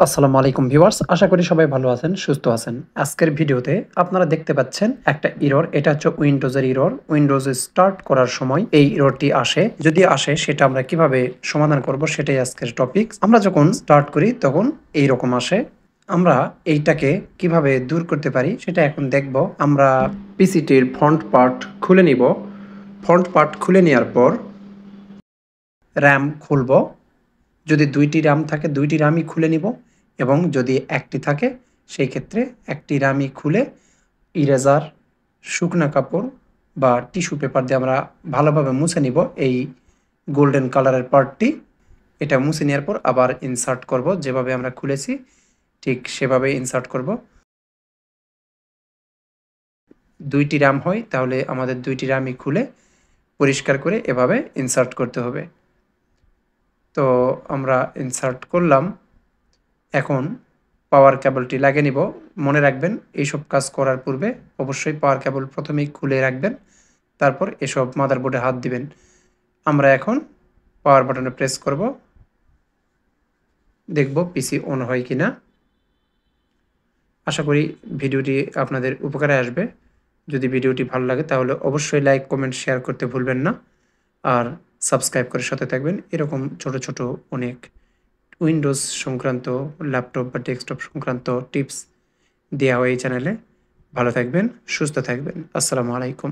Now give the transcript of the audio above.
আসসালামু আলাইকুম ভিউয়ার্স, আশা করি সবাই ভালো আছেন, সুস্থ আছেন। আজকের ভিডিওতে আপনারা দেখতে পাচ্ছেন একটা এরর। এটা হচ্ছে উইন্ডোজের এরর। উইন্ডোজ স্টার্ট করার সময় এই এররটি আসে। যদি আসে সেটা আমরা কিভাবে সমাধান করব সেটাই আজকের টপিক। আমরা যখন স্টার্ট করি তখন এই রকম আসে। আমরা এইটাকে কিভাবে দূর করতে পারি সেটা এখন দেখব। আমরা পিসিটির ফ্রন্ট পার্ট খুলে নিব। ফ্রন্ট পার্ট খুলে নেওয়ার পর র্যাম খুলব। যদি ২টি র্যাম থাকে ২টি র্যামই খুলে নিব এবং যদি ১টি থাকে সেই ক্ষেত্রে ১টি র্যামই খুলে ইরেজার, শুকনা কাপড় বা টিস্যু পেপার দিয়ে আমরা ভালোভাবে মুছে নিব এই গোল্ডেন কালারের পার্টটি। এটা মুছে নেওয়ার পর আবার ইনসার্ট করব। যেভাবে আমরা খুলেছি ঠিক সেভাবে ইনসার্ট করব। ২টি র্যাম হয় তাহলে আমাদের ২টি র্যামই খুলে পরিষ্কার করে এভাবে ইনসার্ট করতে হবে। তো আমরা ইনসার্ট করলাম। এখন পাওয়ার কেবলটি লাগিয়ে নিব। মনে রাখবেন এইসব কাজ করার পূর্বে অবশ্যই পাওয়ার কেবল প্রথমেই খুলে রাখবেন, তারপর এসব মাদারবোর্ডে হাত দিবেন। আমরা এখন পাওয়ার বাটনে প্রেস করব, দেখব পিসি অন হয় কিনা। আশা করি ভিডিওটি আপনাদের উপকারে আসবে। যদি ভিডিওটি ভালো লাগে তাহলে অবশ্যই লাইক, কমেন্ট, শেয়ার করতে ভুলবেন না। আর সাবস্ক্রাইব করে সাথে থাকবেন। এরকম ছোট ছোট অনেক উইন্ডোজ সংক্রান্ত, ল্যাপটপ বা ডেস্কটপ সংক্রান্ত টিপস দেওয়া হয় এই চ্যানেলে। ভালো থাকবেন, সুস্থ থাকবেন। আসসালামু আলাইকুম।